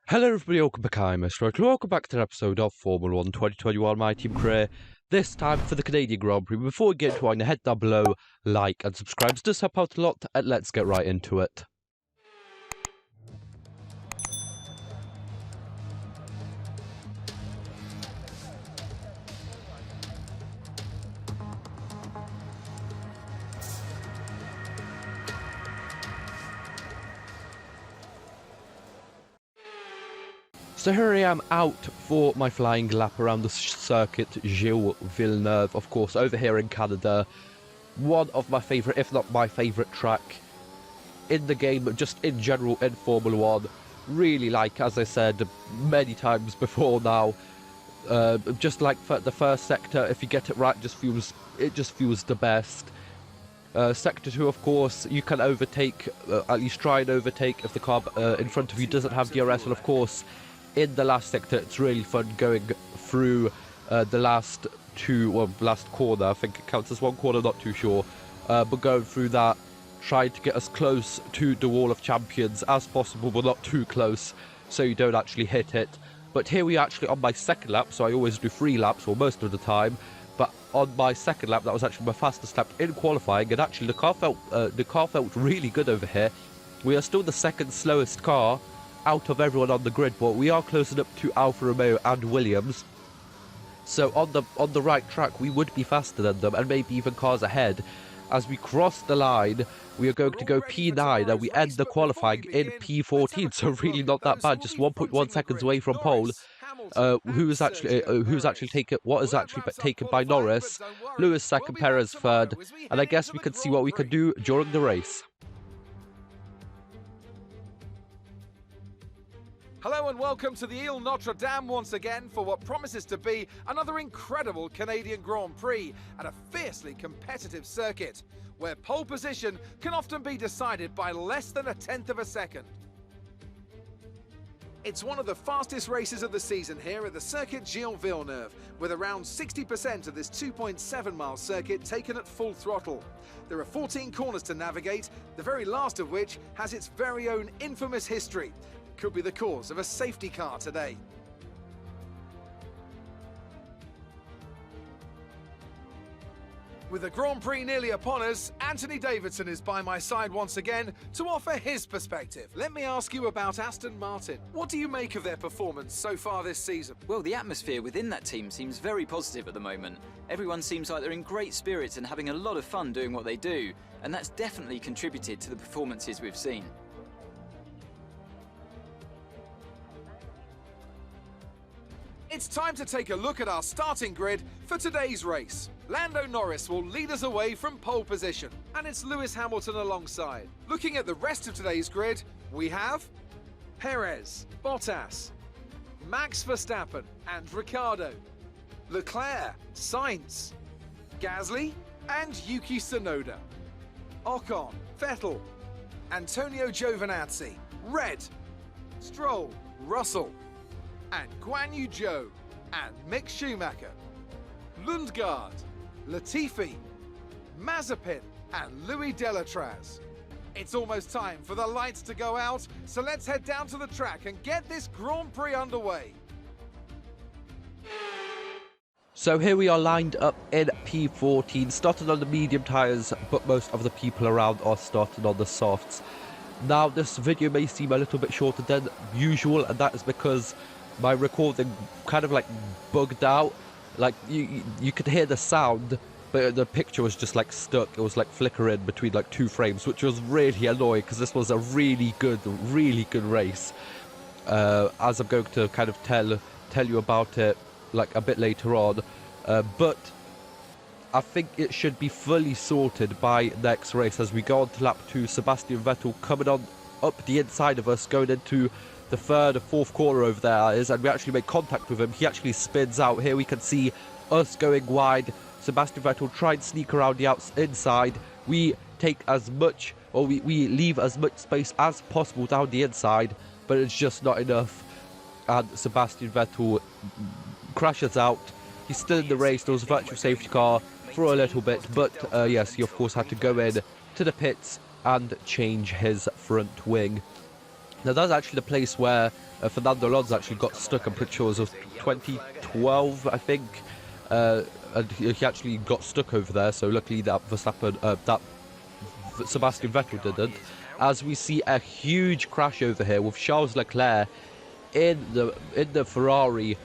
Hello everybody, welcome back. I'm MrRedClaw. Welcome back to an episode of Formula 1 2021 My Team Career. This time for the Canadian Grand Prix. Before we get into it, head down below, like and subscribe. It does help out a lot, and let's get right into it. So here I am out for my flying lap around the circuit Gilles Villeneuve, of course, over here in Canada. One of my favourite, if not my favourite track in the game, just in general in Formula 1. Really like, as I said many times before now, just like for the first sector, if you get it right, it just feels the best. Sector 2, of course, you can overtake, at least try and overtake if the car in front of you doesn't have DRS, and of course, in the last sector, it's really fun going through the last corner. I think it counts as one corner, not too sure. But going through that, trying to get as close to the Wall of Champions as possible, but not too close, so you don't actually hit it. But here we are actually on my second lap, so I always do 3 laps, or most of the time. But on my second lap, that was actually my fastest lap in qualifying, and actually the car felt really good over here. We are still the second slowest car out of everyone on the grid, but we are closing up to Alfa Romeo and Williams. So on the right track, we would be faster than them, and maybe even cars ahead. As we cross the line, we are going to go P9, and we end the qualifying in P14. So really not that bad, just 1.1 seconds away from pole. Who's actually taken by Norris. Lewis second, Perez third, and I guess we can see what we can do during the race. Hello and welcome to the Ile Notre Dame once again for what promises to be another incredible Canadian Grand Prix at a fiercely competitive circuit, where pole position can often be decided by less than 1/10 of a second. It's one of the fastest races of the season here at the circuit Gilles Villeneuve, with around 60% of this 2.7-mile circuit taken at full throttle. There are 14 corners to navigate, the very last of which has its very own infamous history. Could be the cause of a safety car today. With the Grand Prix nearly upon us, Anthony Davidson is by my side once again to offer his perspective. Let me ask you about Aston Martin. What do you make of their performance so far this season? Well, the atmosphere within that team seems very positive at the moment. Everyone seems like they're in great spirits and having a lot of fun doing what they do, and that's definitely contributed to the performances we've seen. It's time to take a look at our starting grid for today's race. Lando Norris will lead us away from pole position, and it's Lewis Hamilton alongside. Looking at the rest of today's grid, we have Perez, Bottas, Max Verstappen and Ricciardo, Leclerc, Sainz, Gasly and Yuki Tsunoda, Ocon, Vettel, Antonio Giovinazzi, Red, Stroll, Russell, and Guan Yu Zhou and Mick Schumacher, Lundgaard, Latifi, Mazepin and Louis Delatraz. It's almost time for the lights to go out, so let's head down to the track and get this Grand Prix underway. So here we are lined up in P14, starting on the medium tyres, but most of the people around are starting on the softs. Now this video may seem a little bit shorter than usual, and that is because my recording kind of like bugged out. Like you could hear the sound, but the picture was just like stuck. It was like flickering between like 2 frames, which was really annoying because this was a really good race. As I'm going to kind of tell you about it like a bit later on, but I think it should be fully sorted by next race as we go on to lap 2. Sebastian Vettel coming on up the inside of us, going into the 3rd or 4th corner over there is, and we actually make contact with him. He actually spins out. Here we can see us going wide. Sebastian Vettel trying to sneak around the inside. We take as much, or we leave as much space as possible down the inside, but it's just not enough. And Sebastian Vettel crashes out. He's still in the race. There was a virtual safety car for a little bit, but yes, he of course had to go in to the pits and change his front wing. Now that's actually the place where Fernando Alonso actually got stuck. I'm pretty sure it was 2012, I think. And he actually got stuck over there. So luckily that Sebastian Vettel didn't. As we see a huge crash over here with Charles Leclerc in the Ferrari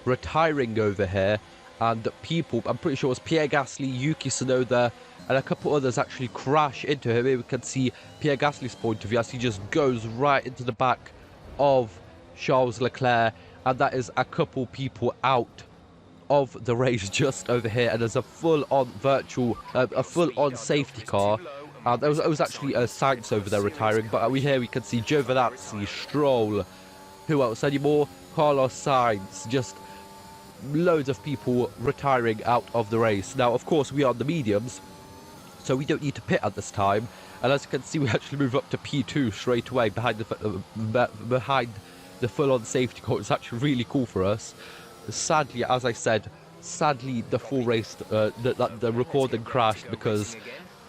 retiring over here, and people, I'm pretty sure it was Pierre Gasly, Yuki Tsunoda, and a couple others actually crash into him. Here we can see Pierre Gasly's point of view as he just goes right into the back of Charles Leclerc, and that is a couple people out of the race just over here. And there's a full-on full-on safety car. There was actually Sainz over there retiring, but we can see Giovinazzi, Stroll, who else anymore? Carlos Sainz, just loads of people retiring out of the race. Now, of course, we are on the mediums, so we don't need to pit at this time. And as you can see, we actually move up to P2 straight away behind the full-on safety car. It's actually really cool for us. Sadly, as I said, the full race, the recording crashed because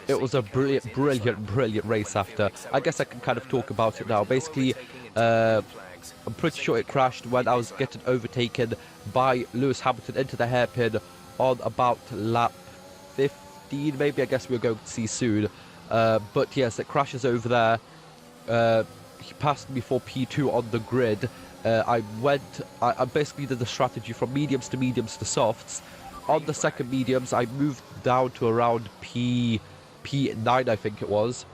it was a brilliant race after. I guess I can kind of talk about it now. Basically, I'm pretty sure it crashed when I was getting overtaken by Lewis Hamilton into the hairpin on about lap 15, maybe. I guess we're going to see soon. But yes, it crashes over there. He passed me for P2 on the grid. I basically did the strategy from mediums to softs. On the second mediums, I moved down to around P9, I think it was.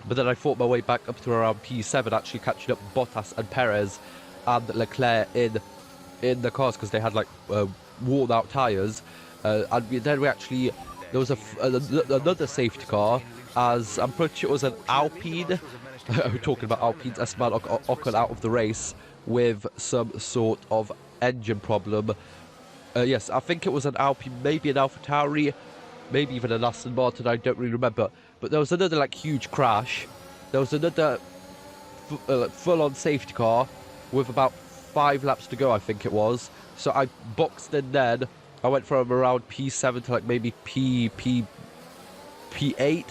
But then I fought my way back up to around P7, actually catching up Bottas and Perez and Leclerc in the cars because they had like worn out tyres. And then there was another safety car, as I'm pretty sure it was an Alpine. We're talking about Alpines. Esteban Ocon out of the race with some sort of engine problem. Yes, I think it was an Alpine, maybe an AlphaTauri, maybe even an Aston Martin, I don't really remember. But there was another like huge crash. There was another full-on safety car with about 5 laps to go, I think it was. So I boxed in then. I went from around P7 to like maybe P8.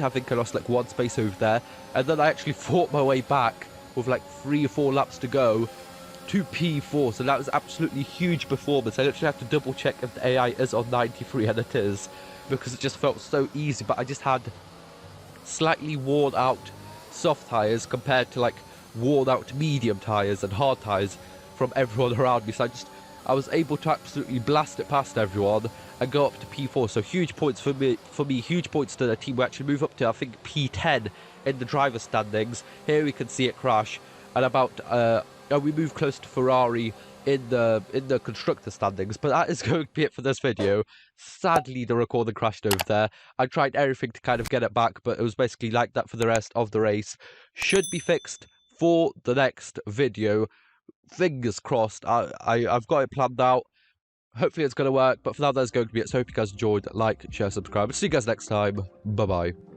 I think I lost like 1 space over there. And then I actually fought my way back with like 3 or 4 laps to go to P4. So that was absolutely huge performance. I literally had to double check if the AI is on 93, and it is, because it just felt so easy. But I just had slightly worn out soft tyres compared to like worn out medium tyres and hard tyres from everyone around me. So I was able to absolutely blast it past everyone and go up to P4. So huge points for me, huge points to the team. We actually move up to, I think, P10 in the driver's standings. Here we can see it crash, and we move close to Ferrari in the constructor standings. But that is going to be it for this video. Sadly, the recording crashed over there. I tried everything to kind of get it back, but it was basically like that for the rest of the race. Should be fixed for the next video. Fingers crossed. I've got it planned out. Hopefully it's going to work, but for now that's going to be it. So I hope you guys enjoyed. Like, share, subscribe. See you guys next time. Bye bye.